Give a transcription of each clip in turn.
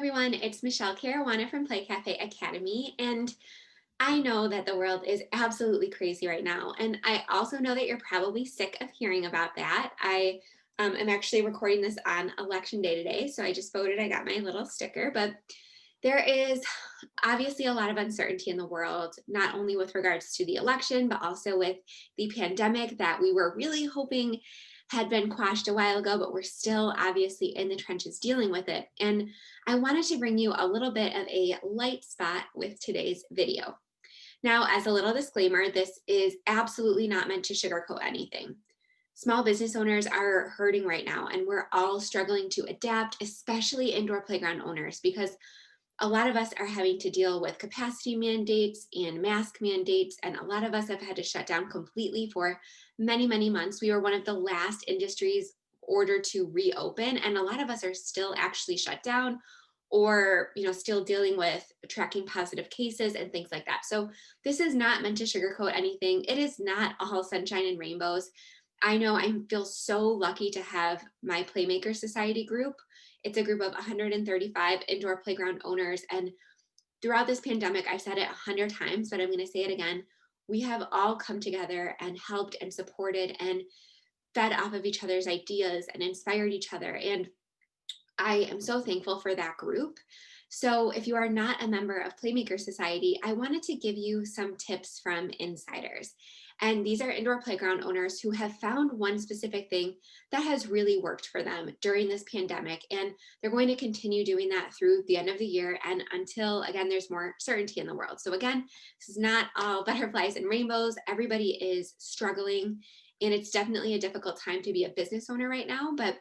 Everyone, it's Michelle Caruana from Play Cafe Academy, and I know that the world is absolutely crazy right now, and I also know that you're probably sick of hearing about that. I am actually recording this on election day today, so I just voted. I got my little sticker, but there is obviously a lot of uncertainty in the world, not only with regards to the election, but also with the pandemic that we were really hoping had been quashed a while ago, but we're still obviously in the trenches dealing with it. And I wanted to bring you a little bit of a light spot with today's video. Now, as a little disclaimer, this is absolutely not meant to sugarcoat anything. Small business owners are hurting right now, and we're all struggling to adapt, especially indoor playground owners, because a lot of us are having to deal with capacity mandates and mask mandates, and a lot of us have had to shut down completely for many, many months. We were one of the last industries ordered to reopen, and a lot of us are still actually shut down or still dealing with tracking positive cases and things like that. So this is not meant to sugarcoat anything. It is not all sunshine and rainbows. I know I feel so lucky to have my Playmaker Society group. It's a group of 135 indoor playground owners. And throughout this pandemic, I've said it 100 times, but I'm going to say it again. We have all come together and helped and supported and fed off of each other's ideas and inspired each other. And I am so thankful for that group. So, if you are not a member of Playmaker Society, I wanted to give you some tips from insiders. And these are indoor playground owners who have found one specific thing that has really worked for them during this pandemic. And they're going to continue doing that through the end of the year and until, again, there's more certainty in the world. So, again, this is not all butterflies and rainbows. Everybody is struggling, and it's definitely a difficult time to be a business owner right now. But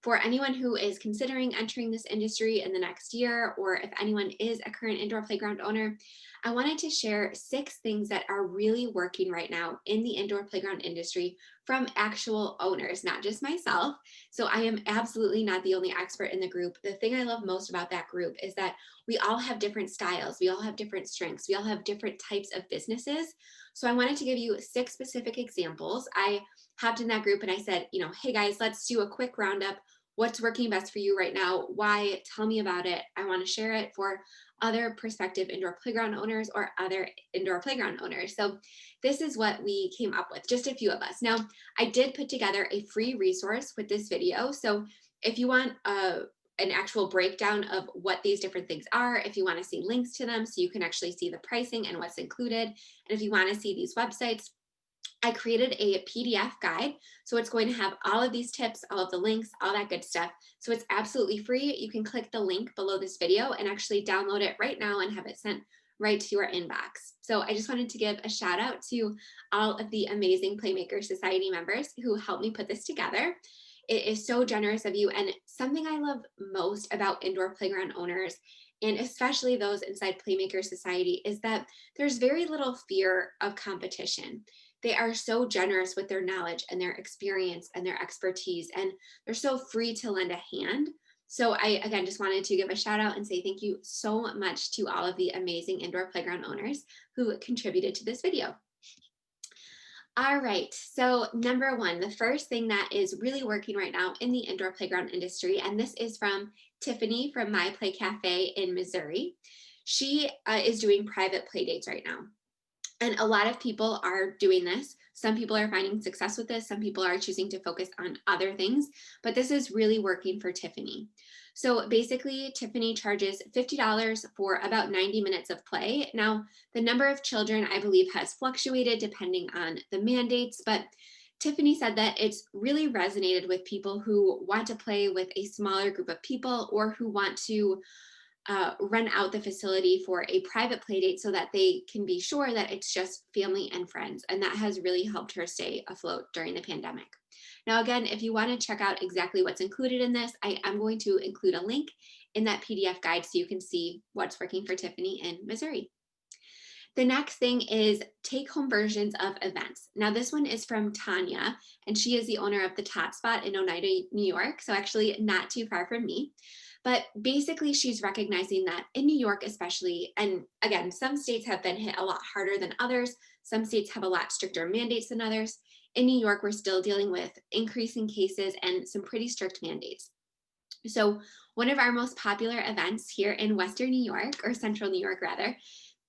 for anyone who is considering entering this industry in the next year, or if anyone is a current indoor playground owner, I wanted to share 6 things that are really working right now in the indoor playground industry from actual owners, not just myself. So I am absolutely not the only expert in the group. The thing I love most about that group is that we all have different styles, we all have different strengths, we all have different types of businesses. So I wanted to give you 6 specific examples. I hopped in that group and I said, hey guys, let's do a quick roundup. What's working best for you right now? Why? Tell me about it. I want to share it for other prospective indoor playground owners or other indoor playground owners. So this is what we came up with, just a few of us. Now, I did put together a free resource with this video. So if you want an actual breakdown of what these different things are, if you want to see links to them so you can actually see the pricing and what's included, and if you want to see these websites, I created a PDF guide. So it's going to have all of these tips, all of the links, all that good stuff. So it's absolutely free. You can click the link below this video and actually download it right now and have it sent right to your inbox. So I just wanted to give a shout out to all of the amazing Playmaker Society members who helped me put this together. It is so generous of you. And something I love most about indoor playground owners, and especially those inside Playmaker Society, is that there's very little fear of competition. They are so generous with their knowledge and their experience and their expertise, and they're so free to lend a hand. So I, again, just wanted to give a shout out and say thank you so much to all of the amazing indoor playground owners who contributed to this video. All right, so number 1, the first thing that is really working right now in the indoor playground industry, and this is from Tiffany from My Play Cafe in Missouri. She is doing private play dates right now. And a lot of people are doing this. Some people are finding success with this. Some people are choosing to focus on other things, but this is really working for Tiffany. So basically, Tiffany charges $50 for about 90 minutes of play. Now, the number of children, I believe, has fluctuated depending on the mandates, but Tiffany said that it's really resonated with people who want to play with a smaller group of people or who want to rent out the facility for a private play date so that they can be sure that it's just family and friends. And that has really helped her stay afloat during the pandemic. Now, again, if you want to check out exactly what's included in this, I am going to include a link in that PDF guide so you can see what's working for Tiffany in Missouri. The next thing is take-home versions of events. Now, this one is from Tanya, and she is the owner of the Tot Spot in Oneida, New York, so actually not too far from me. But basically, she's recognizing that in New York especially, and again, some states have been hit a lot harder than others. Some states have a lot stricter mandates than others. In New York, we're still dealing with increasing cases and some pretty strict mandates. So one of our most popular events here in Western New York, or Central New York rather,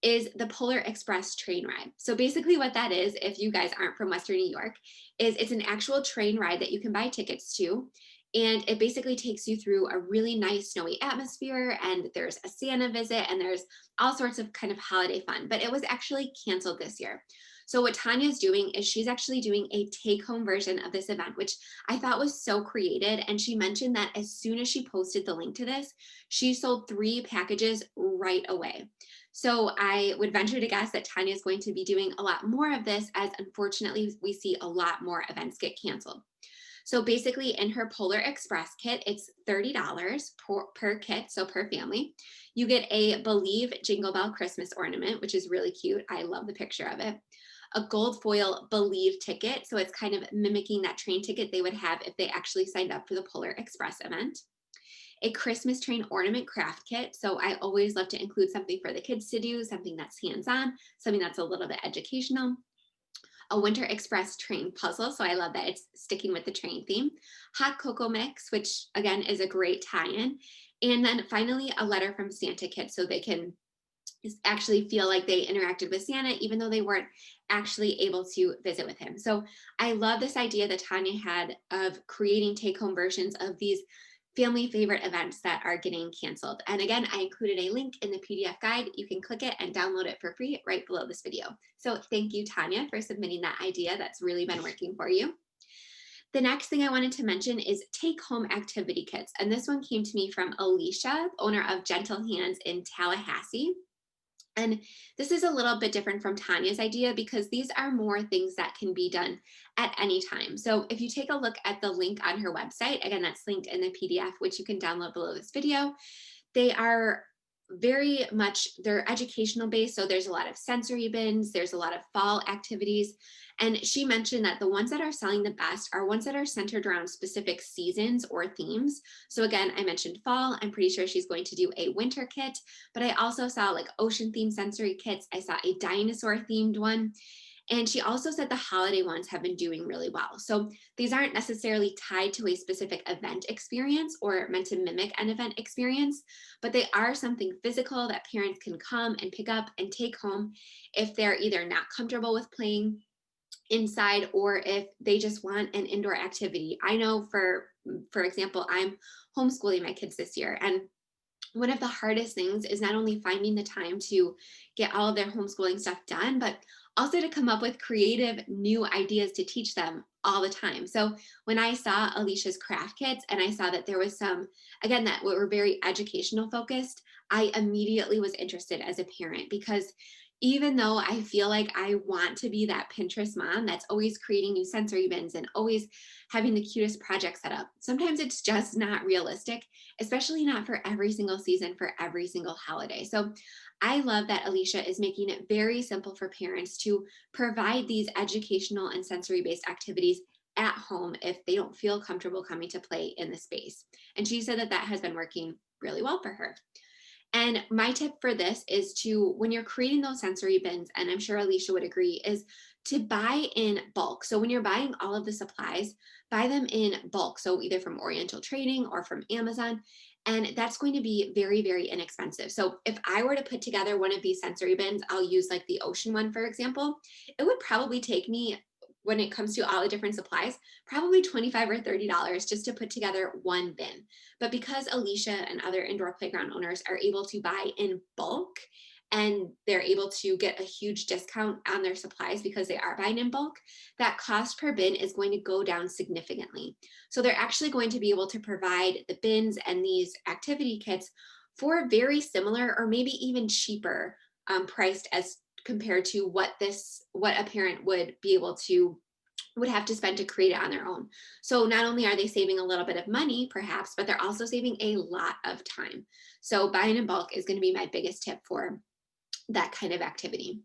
is the Polar Express train ride. So basically what that is, if you guys aren't from Western New York, is it's an actual train ride that you can buy tickets to. And it basically takes you through a really nice snowy atmosphere, and there's a Santa visit, and there's all sorts of kind of holiday fun. But it was actually canceled this year. So what Tanya's doing is she's actually doing a take-home version of this event, which I thought was so creative. And she mentioned that as soon as she posted the link to this, she sold 3 packages right away. So I would venture to guess that Tanya is going to be doing a lot more of this, as unfortunately we see a lot more events get canceled. So basically in her Polar Express kit, it's $30 per kit, so per family. You get a Believe Jingle Bell Christmas ornament, which is really cute. I love the picture of it. A gold foil Believe ticket, so it's kind of mimicking that train ticket they would have if they actually signed up for the Polar Express event. A Christmas train ornament craft kit. So I always love to include something for the kids to do, something that's hands-on, something that's a little bit educational. A Winter Express train puzzle. So I love that it's sticking with the train theme. Hot cocoa mix, which again is a great tie-in. And then finally a letter from Santa kit, so they can actually feel like they interacted with Santa, even though they weren't actually able to visit with him. So I love this idea that Tanya had of creating take home versions of these family favorite events that are getting canceled. And again, I included a link in the PDF guide. You can click it and download it for free right below this video. So thank you, Tanya, for submitting that idea. That's really been working for you. The next thing I wanted to mention is take home activity kits. And this one came to me from Alicia, owner of Gentle Hands in Tallahassee. And this is a little bit different from Tanya's idea because these are more things that can be done at any time. So if you take a look at the link on her website, again, that's linked in the PDF, which you can download below this video, they are very much, they're educational based. So there's a lot of sensory bins, there's a lot of fall activities. And she mentioned that the ones that are selling the best are ones that are centered around specific seasons or themes. So again, I mentioned fall. I'm pretty sure she's going to do a winter kit, but I also saw like ocean themed sensory kits. I saw a dinosaur themed one. And she also said the holiday ones have been doing really well. So these aren't necessarily tied to a specific event experience or meant to mimic an event experience, but they are something physical that parents can come and pick up and take home if they're either not comfortable with playing inside or if they just want an indoor activity. I know for example, I'm homeschooling my kids this year, and one of the hardest things is not only finding the time to get all of their homeschooling stuff done, but also to come up with creative new ideas to teach them all the time. So when I saw Alicia's craft kits and I saw that there was some, again, that were very educational focused, I immediately was interested as a parent because even though I feel like I want to be that Pinterest mom that's always creating new sensory bins and always having the cutest project set up, sometimes it's just not realistic, especially not for every single season, for every single holiday. So I love that Alicia is making it very simple for parents to provide these educational and sensory based activities at home if they don't feel comfortable coming to play in the space. And she said that that has been working really well for her. And my tip for this is to, when you're creating those sensory bins, and I'm sure Alicia would agree, is to buy in bulk. So when you're buying all of the supplies, buy them in bulk. So either from Oriental Trading or from Amazon. And that's going to be very, very inexpensive. So if I were to put together one of these sensory bins, I'll use like the ocean one, for example, it would probably take me, when it comes to all the different supplies, probably $25 or $30 just to put together one bin. But because Alicia and other indoor playground owners are able to buy in bulk and they're able to get a huge discount on their supplies because they are buying in bulk, that cost per bin is going to go down significantly. So they're actually going to be able to provide the bins and these activity kits for very similar or maybe even cheaper priced as compared to what a parent would be able to would have to spend to create it on their own. So not only are they saving a little bit of money perhaps, but they're also saving a lot of time. So buying in bulk is going to be my biggest tip for that kind of activity.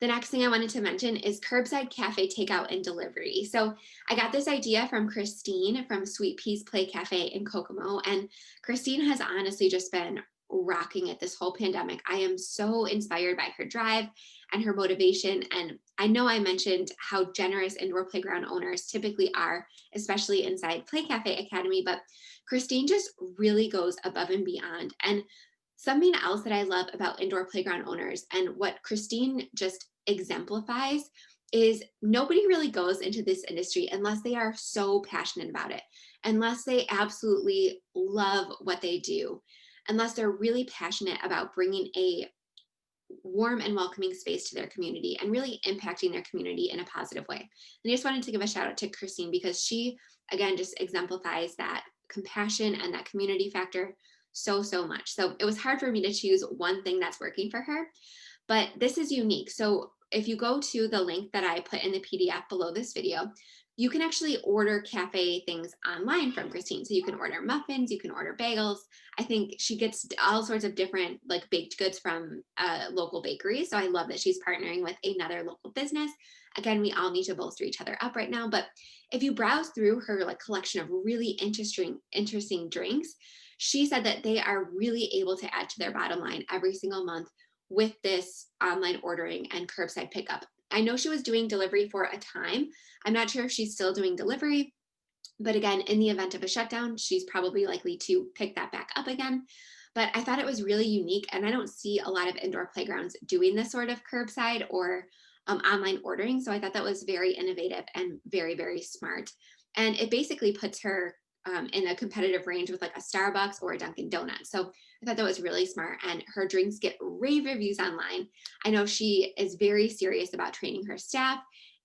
The next thing I wanted to mention is curbside cafe takeout and delivery. So I got this idea from Christine from Sweet Peas Play Cafe in Kokomo. And Christine has honestly just been rocking it this whole pandemic. I am so inspired by her drive and her motivation. And I know I mentioned how generous indoor playground owners typically are, especially inside Play Cafe Academy, but Christine just really goes above and beyond. And something else that I love about indoor playground owners and what Christine just exemplifies is nobody really goes into this industry unless they are so passionate about it, unless they absolutely love what they do, unless they're really passionate about bringing a warm and welcoming space to their community and really impacting their community in a positive way. And I just wanted to give a shout out to Christine because she, again, just exemplifies that compassion and that community factor so much. So it was hard for me to choose one thing that's working for her, but this is unique. So if you go to the link that I put in the PDF below this video, you can actually order cafe things online from Christine. So you can order muffins, you can order bagels. I think she gets all sorts of different like baked goods from local bakeries. So I love that she's partnering with another local business. Again, we all need to bolster each other up right now. But if you browse through her like collection of really interesting drinks, she said that they are really able to add to their bottom line every single month with this online ordering and curbside pickup. I know she was doing delivery for a time. I'm not sure if she's still doing delivery, but again, in the event of a shutdown, she's probably likely to pick that back up again. But I thought it was really unique, and I don't see a lot of indoor playgrounds doing this sort of curbside or online ordering. So I thought that was very innovative and very smart. And it basically puts her in a competitive range with like a Starbucks or a Dunkin' Donuts. So I thought that was really smart. And her drinks get rave reviews online. I know she is very serious about training her staff,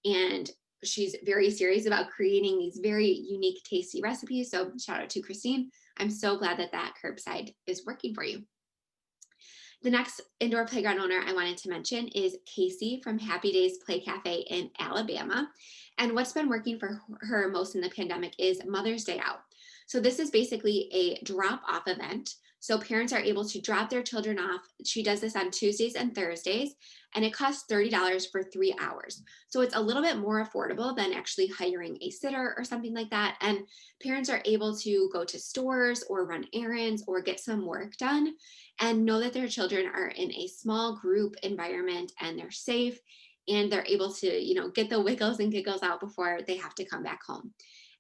and she's very serious about creating these very unique, tasty recipes. So shout out to Christine. I'm so glad that that curbside is working for you. The next indoor playground owner I wanted to mention is Casey from Happy Days Play Cafe in Alabama. And what's been working for her most in the pandemic is Mother's Day Out. So this is basically a drop-off event. So parents are able to drop their children off. She does this on Tuesdays and Thursdays, and it costs $30 for 3 hours. So it's a little bit more affordable than actually hiring a sitter or something like that. And parents are able to go to stores or run errands or get some work done and know that their children are in a small group environment and they're safe and they're able to, get the wiggles and giggles out before they have to come back home.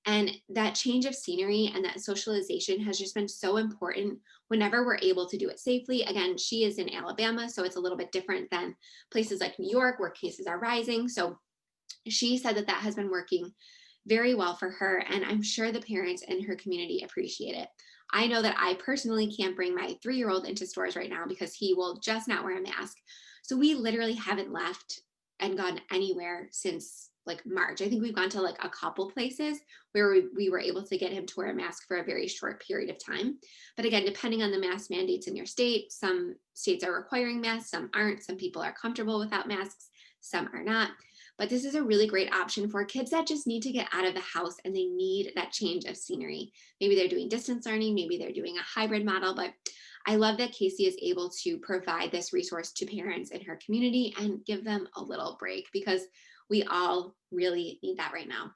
And that change of scenery and that socialization has just been so important whenever we're able to do it safely. Again, she is in Alabama, so it's a little bit different than places like New York where cases are rising. So she said that that has been working very well for her, and I'm sure the parents in her community appreciate it. I know that I personally can't bring my 3-year-old into stores right now because he will just not wear a mask. So we literally haven't left and gone anywhere since like March. I think we've gone to like a couple places where we were able to get him to wear a mask for a very short period of time. But again, depending on the mask mandates in your state, some states are requiring masks, some aren't. Some people are comfortable without masks, some are not. But this is a really great option for kids that just need to get out of the house and they need that change of scenery. Maybe they're doing distance learning, maybe they're doing a hybrid model, but I love that Casey is able to provide this resource to parents in her community and give them a little break because we all really need that right now.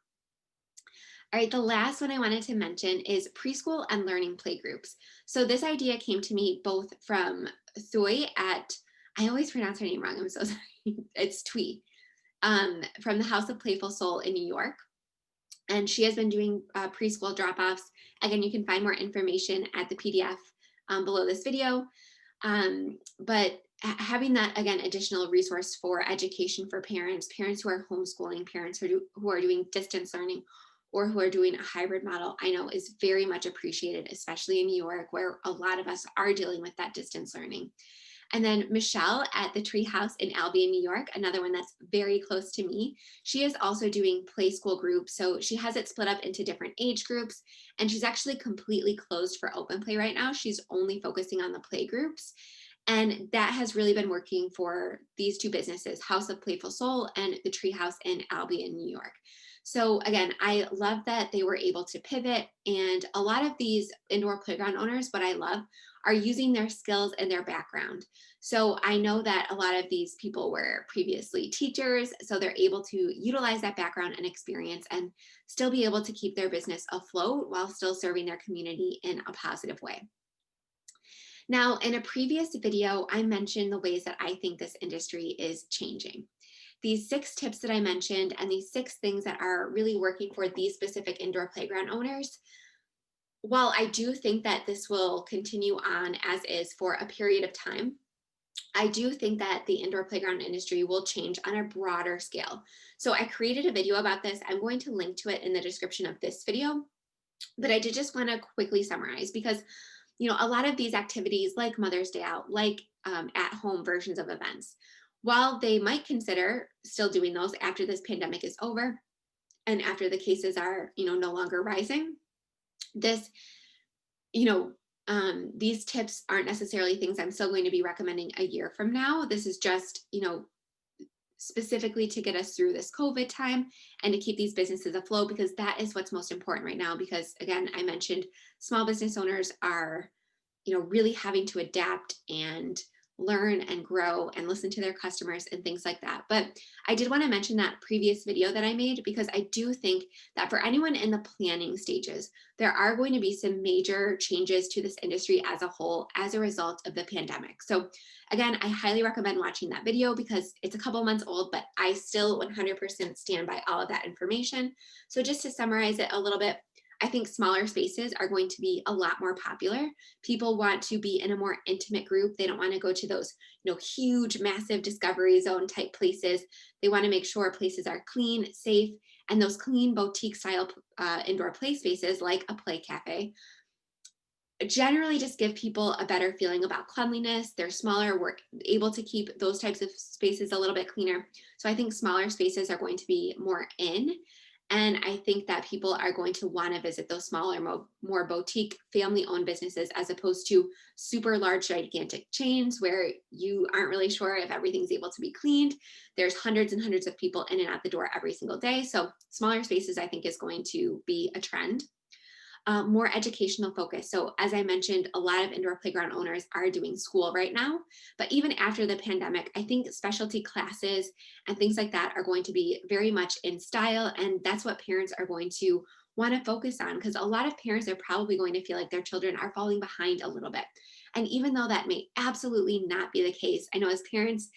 All right, the last one I wanted to mention is preschool and learning playgroups. So this idea came to me both from Thuy at, I always pronounce her name wrong, I'm so sorry, it's Twee, from the House of Playful Soul in New York. And she has been doing preschool drop-offs. Again, you can find more information at the PDF below this video. But having that, again, additional resource for education for parents who are homeschooling, parents who are doing distance learning, or who are doing a hybrid model, I know is very much appreciated, especially in New York, where a lot of us are dealing with that distance learning. And then Michelle at the Tree House in Albion, New York, another one that's very close to me. She is also doing play school groups. So she has it split up into different age groups, and she's actually completely closed for open play right now. She's only focusing on the play groups. And that has really been working for these two businesses, House of Playful Soul and the Tree House in Albion, New York. So again, I love that they were able to pivot, and a lot of these indoor playground owners, what I love, are using their skills and their background. So I know that a lot of these people were previously teachers, so they're able to utilize that background and experience and still be able to keep their business afloat while still serving their community in a positive way. Now, in a previous video, I mentioned the ways that I think this industry is changing. These 6 tips that I mentioned and these 6 things that are really working for these specific indoor playground owners, while I do think that this will continue on as is for a period of time, I do think that the indoor playground industry will change on a broader scale. So I created a video about this. I'm going to link to it in the description of this video, but I did just want to quickly summarize because a lot of these activities like Mother's Day Out, like at home versions of events, while they might consider still doing those after this pandemic is over and after the cases are, no longer rising, this, you know, these tips aren't necessarily things I'm still going to be recommending a year from now. This is just, specifically to get us through this COVID time and to keep these businesses afloat, because that is what's most important right now. Because again, I mentioned small business owners are, really having to adapt and learn and grow and listen to their customers and things like that. But I did want to mention that previous video that I made because I do think that for anyone in the planning stages, there are going to be some major changes to this industry as a whole as a result of the pandemic. So again, I highly recommend watching that video because it's a couple months old, but I still 100% stand by all of that information. So just to summarize it a little bit, I think smaller spaces are going to be a lot more popular. People want to be in a more intimate group. They don't want to go to those, huge, massive discovery zone type places. They want to make sure places are clean, safe, and those clean boutique style indoor play spaces like a play cafe generally just give people a better feeling about cleanliness. They're smaller, we're able to keep those types of spaces a little bit cleaner. So I think smaller spaces are going to be more in. And I think that people are going to want to visit those smaller, more boutique family owned businesses as opposed to super large, gigantic chains where you aren't really sure if everything's able to be cleaned. There's hundreds and hundreds of people in and out the door every single day. So smaller spaces, I think, is going to be a trend. More educational focus. So as I mentioned, a lot of indoor playground owners are doing school right now, but even after the pandemic, I think specialty classes and things like that are going to be very much in style. And that's what parents are going to want to focus on because a lot of parents are probably going to feel like their children are falling behind a little bit. And even though that may absolutely not be the case, I know as parents,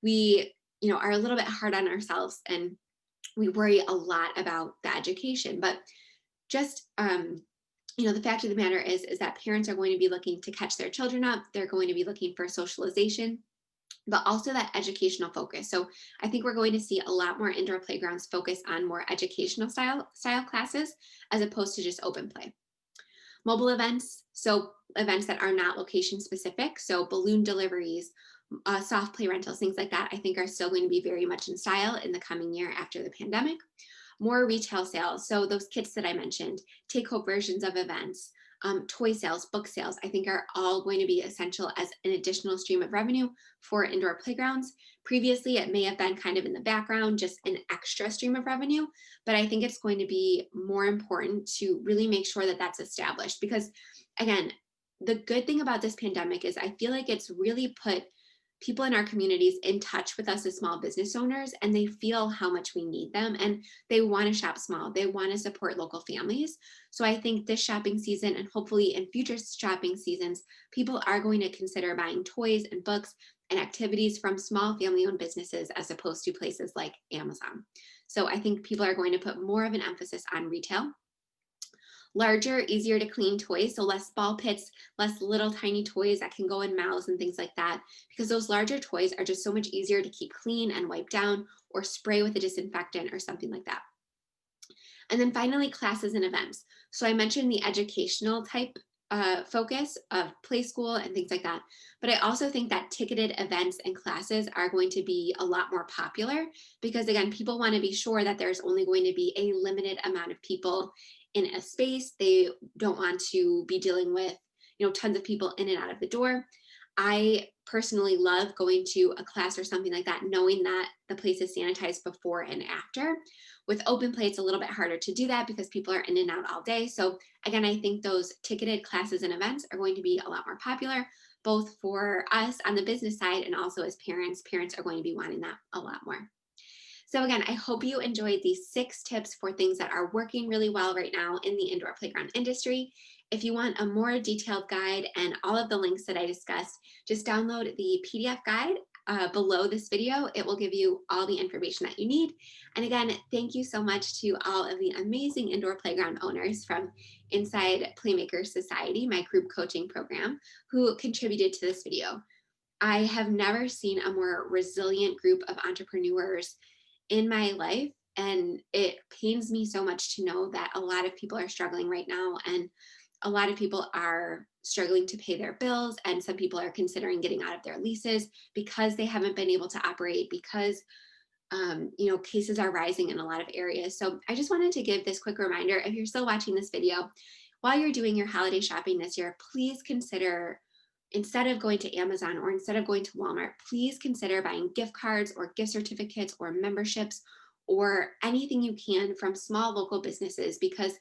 we, are a little bit hard on ourselves and we worry a lot about the education, but just the fact of the matter is that parents are going to be looking to catch their children up. They're going to be looking for socialization, but also that educational focus. So I think we're going to see a lot more indoor playgrounds focus on more educational style classes as opposed to just open play. Mobile events, so events that are not location specific, so balloon deliveries, soft play rentals, things like that, I think are still going to be very much in style in the coming year after the pandemic. More retail sales. So those kits that I mentioned, take home versions of events, toy sales, book sales, I think are all going to be essential as an additional stream of revenue for indoor playgrounds. Previously, it may have been kind of in the background, just an extra stream of revenue, but I think it's going to be more important to really make sure that that's established because again, the good thing about this pandemic is I feel like it's really put people in our communities in touch with us as small business owners and they feel how much we need them and they want to shop small. They want to support local families. So I think this shopping season and hopefully in future shopping seasons, people are going to consider buying toys and books and activities from small family owned businesses as opposed to places like Amazon. So I think people are going to put more of an emphasis on retail. Larger, easier to clean toys, so less ball pits, less little tiny toys that can go in mouths and things like that, because those larger toys are just so much easier to keep clean and wipe down or spray with a disinfectant or something like that. And then finally, classes and events. So I mentioned the educational type focus of play school and things like that. But I also think that ticketed events and classes are going to be a lot more popular because, again, people want to be sure that there's only going to be a limited amount of people in a space. They don't want to be dealing with, tons of people in and out of the door. I personally love going to a class or something like that, knowing that the place is sanitized before and after. With open play, it's a little bit harder to do that because people are in and out all day. So again, I think those ticketed classes and events are going to be a lot more popular, both for us on the business side and also as parents. Parents are going to be wanting that a lot more. So again, I hope you enjoyed these 6 tips for things that are working really well right now in the indoor playground industry. If you want a more detailed guide and all of the links that I discussed, just download the PDF guide below this video. It will give you all the information that you need. And again, thank you so much to all of the amazing indoor playground owners from inside Playmakers Society, my group coaching program, who contributed to this video. I have never seen a more resilient group of entrepreneurs in my life. And it pains me so much to know that a lot of people are struggling right now. And a lot of people are struggling to pay their bills. And some people are considering getting out of their leases because they haven't been able to operate because cases are rising in a lot of areas. So I just wanted to give this quick reminder. If you're still watching this video, while you're doing your holiday shopping this year, please consider, instead of going to Amazon or instead of going to Walmart, please consider buying gift cards or gift certificates or memberships or anything you can from small local businesses, because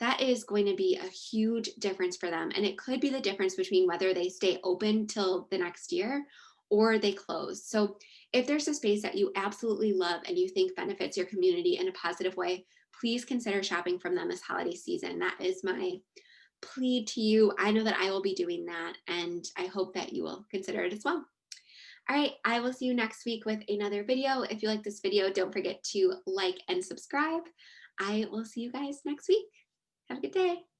that is going to be a huge difference for them. And it could be the difference between whether they stay open till the next year or they close. So if there's a space that you absolutely love and you think benefits your community in a positive way, please consider shopping from them this holiday season. That is my plea to you. I know that I will be doing that, and I hope that you will consider it as well. All right, I will see you next week with another video. If you like this video, don't forget to like and subscribe. I will see you guys next week. Have a good day.